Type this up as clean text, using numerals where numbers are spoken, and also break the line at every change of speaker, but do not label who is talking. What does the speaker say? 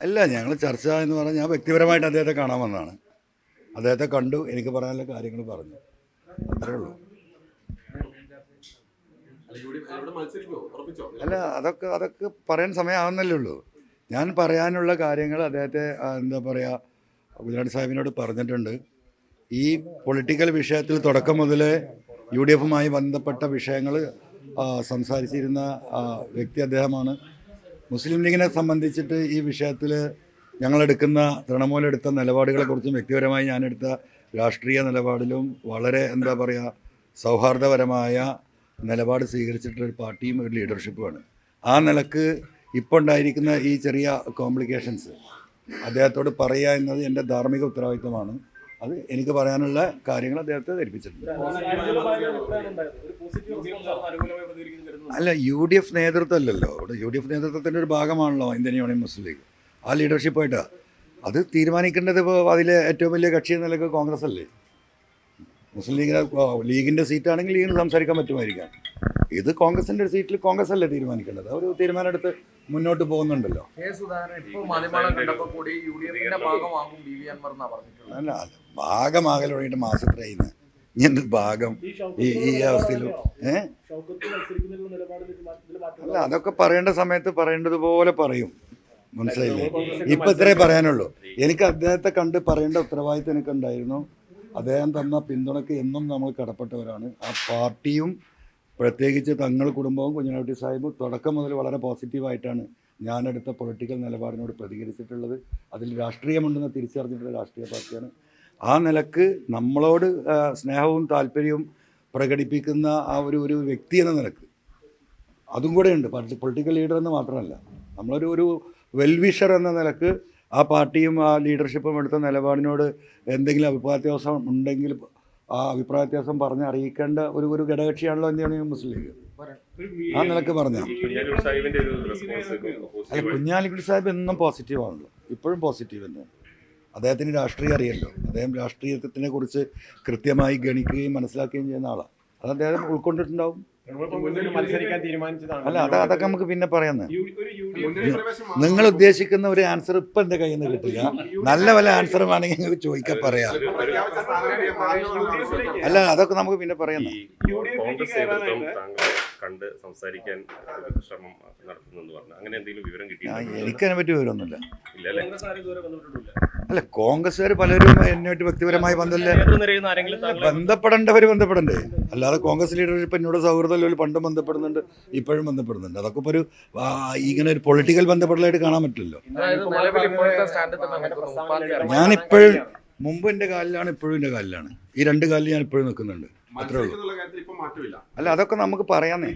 അല്ല, ഞങ്ങൾ ചർച്ച എന്ന് പറഞ്ഞാൽ ഞാൻ വ്യക്തിപരമായിട്ട് അദ്ദേഹത്തെ കാണാൻ വന്നതാണ്. അദ്ദേഹത്തെ കണ്ടു, എനിക്ക് പറയാനുള്ള കാര്യങ്ങൾ പറഞ്ഞു, അത്രേ ഉള്ളൂ. അല്ല, അതൊക്കെ പറയാൻ സമയമാവുന്നല്ലേ ഉള്ളൂ. ഞാൻ പറയാനുള്ള കാര്യങ്ങൾ അദ്ദേഹത്തെ എന്താ പറയുക, ഗുജറാത്ത് സാഹിബിനോട് പറഞ്ഞിട്ടുണ്ട്. ഈ പൊളിറ്റിക്കൽ വിഷയത്തിൽ തുടക്കം മുതലേ UDF-മായി ബന്ധപ്പെട്ട വിഷയങ്ങൾ സംസാരിച്ചിരുന്ന വ്യക്തി അദ്ദേഹമാണ്. മുസ്ലിം ലീഗിനെ സംബന്ധിച്ചിട്ട് ഈ വിഷയത്തിൽ ഞങ്ങളെടുക്കുന്ന തൃണമൂലെടുത്ത നിലപാടുകളെക്കുറിച്ചും വ്യക്തിപരമായി ഞാനെടുത്ത രാഷ്ട്രീയ നിലപാടിലും വളരെ എന്താ പറയുക സൗഹാർദ്ദപരമായ നിലപാട് സ്വീകരിച്ചിട്ടുള്ളൊരു പാർട്ടിയും ഒരു ലീഡർഷിപ്പുമാണ്. ആ നിലക്ക് ഇപ്പോൾ ഉണ്ടായിരിക്കുന്ന ഈ ചെറിയ കോംപ്ലിക്കേഷൻസ് അദ്ദേഹത്തോട് പറയുക എന്നത് എൻ്റെ ധാർമ്മിക ഉത്തരവാദിത്തമാണ്. അത് എനിക്ക് പറയാനുള്ള കാര്യങ്ങൾ അദ്ദേഹത്തെ ധരിപ്പിച്ചിട്ടുണ്ട്. അല്ല, UDF നേതൃത്വമല്ലല്ലോ, ഇവിടെ UDF നേതൃത്വത്തിൻ്റെ ഒരു ഭാഗമാണല്ലോ ഇന്ത്യൻ യൂണിയൻ മുസ്ലിം ലീഗ്. ആ ലീഡർഷിപ്പായിട്ട് അത് തീരുമാനിക്കേണ്ടത് ഇപ്പോൾ അതിലെ ഏറ്റവും വലിയ കക്ഷി എന്ന നിലക്ക് കോൺഗ്രസ് അല്ലേ. മുസ്ലിം ലീഗിൻ്റെ സീറ്റാണെങ്കിൽ ലീഗിന് സംസാരിക്കാൻ പറ്റുമായിരിക്കാം. ഇത് കോൺഗ്രസിൻ്റെ ഒരു സീറ്റിൽ കോൺഗ്രസ് അല്ലേ തീരുമാനിക്കേണ്ടത്. അവർ തീരുമാനം എടുത്ത് മുന്നോട്ട് പോകുന്നുണ്ടല്ലോ. അല്ല, ഭാഗമാകൽ തുടങ്ങിയിട്ട് മാസത്രയുന്നത് ഇനി ഭാഗം ഈ അവസ്ഥയിലും അല്ല, അതൊക്കെ പറയേണ്ട സമയത്ത് പറയേണ്ടതുപോലെ പറയും, മനസ്സിലായില്ലേ. ഇപ്പം ഇത്രേ പറയാനുള്ളൂ. എനിക്ക് അദ്ദേഹത്തെ കണ്ട് പറയേണ്ട ഉത്തരവാദിത്തം എനിക്കുണ്ടായിരുന്നു. അദ്ദേഹം തന്ന പിന്തുണയ്ക്ക് എന്നും നമ്മൾ കടപ്പെട്ടവരാണ്. ആ പാർട്ടിയും പ്രത്യേകിച്ച് തങ്ങൾ കുടുംബവും കുഞ്ഞാലിക്കുട്ടി സാഹിബും തുടക്കം മുതൽ വളരെ പോസിറ്റീവായിട്ടാണ് ഞാനെടുത്ത പൊളിറ്റിക്കൽ നിലപാടിനോട് പ്രതികരിച്ചിട്ടുള്ളത്. അതിൽ രാഷ്ട്രീയമുണ്ടെന്ന് തിരിച്ചറിഞ്ഞിട്ടുള്ള രാഷ്ട്രീയ പാർട്ടിയാണ്. ആ നിലക്ക് നമ്മളോട് സ്നേഹവും താല്പര്യവും പ്രകടിപ്പിക്കുന്ന ആ ഒരു വ്യക്തി എന്ന നിലക്ക് അതും കൂടെ ഉണ്ട്. പൊളിറ്റിക്കൽ ലീഡർ എന്ന് മാത്രമല്ല, നമ്മളൊരു വെൽവിഷർ എന്ന നിലക്ക് ആ പാർട്ടിയും ആ ലീഡർഷിപ്പും എടുത്ത നിലപാടിനോട് എന്തെങ്കിലും അഭിപ്രായ വ്യത്യാസം ഉണ്ടെങ്കിൽ ആ അഭിപ്രായ വ്യത്യാസം പറഞ്ഞ് അറിയിക്കേണ്ട ഒരു ഘടകകക്ഷിയാണല്ലോ ഇന്ത്യൻ മുസ്ലിം ലീഗ്. ആ നിലക്ക് പറഞ്ഞ അല്ല, കുഞ്ഞാലിക്കുട്ടി സാഹിബ് എന്നും പോസിറ്റീവാണല്ലോ, ഇപ്പോഴും പോസിറ്റീവ് തന്നെയാണ്. അദ്ദേഹത്തിന് രാഷ്ട്രീയം അറിയല്ലോ. അദ്ദേഹം രാഷ്ട്രീയത്തിനെ കുറിച്ച് കൃത്യമായി ഗണിക്കുകയും മനസ്സിലാക്കുകയും ചെയ്യുന്ന ആളാണ്. അത് അദ്ദേഹം ഉൾക്കൊണ്ടിട്ടുണ്ടാവും. അല്ല, അതൊക്കെ നമുക്ക് പിന്നെ പറയാന്ന്. നിങ്ങൾ ഉദ്ദേശിക്കുന്ന ഒരു ആൻസർ ഇപ്പം എൻ്റെ കയ്യിൽ നിന്ന് കിട്ടില്ല. നല്ല വല്ല ആൻസർ വേണമെങ്കിൽ നിങ്ങൾക്ക് ചോദിക്കാൻ പറയാം. അല്ല, അതൊക്കെ നമുക്ക് പിന്നെ പറയാം.
കണ്ട് സംസാരിക്കാൻ ശ്രമം നടത്തുന്നെന്ന് പറഞ്ഞു, അങ്ങനെ എന്തെങ്കിലും വിവരം കിട്ടി?
എനിക്കതിനെ പറ്റി വിവരമൊന്നുമില്ല. അല്ല, കോൺഗ്രസ്സുകാർ പലരും എന്നോട്ട് വ്യക്തിപരമായി ബന്ധപ്പെടേണ്ടവർ ബന്ധപ്പെടണ്ടേ. അല്ലാതെ കോൺഗ്രസ് ലീഡർഷിപ്പ് എന്നോട് സൗഹൃദം പണ്ടും ബന്ധപ്പെടുന്നുണ്ട്, ഇപ്പോഴും ബന്ധപ്പെടുന്നുണ്ട്. അതൊക്കെ ഇപ്പോൾ ഇങ്ങനെ ഒരു പൊളിറ്റിക്കൽ ബന്ധപ്പെടലായിട്ട് കാണാൻ പറ്റില്ലല്ലോ. ഞാനിപ്പോഴും മുമ്പ് എൻ്റെ കാലിലാണ്, ഇപ്പോഴും എൻ്റെ കാലിലാണ്. ഈ രണ്ട് കാലിൽ ഞാൻ ഇപ്പോഴും നിൽക്കുന്നുണ്ട്, അത്രേ ഉള്ളൂ. അല്ല, അതൊക്കെ നമുക്ക് പറയാന്നേ.